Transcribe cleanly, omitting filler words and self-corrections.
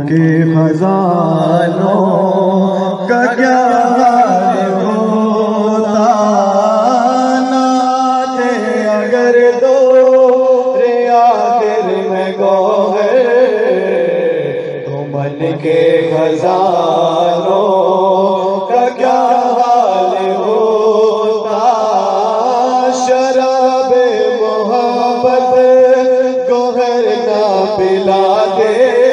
کے خزانوں کا کیا حال ہوتا، نعت اگر دور آخر میں گوہر تو من کے خزانوں کا کیا حال ہوتا، شراب محبت گوہر نہ پلا دے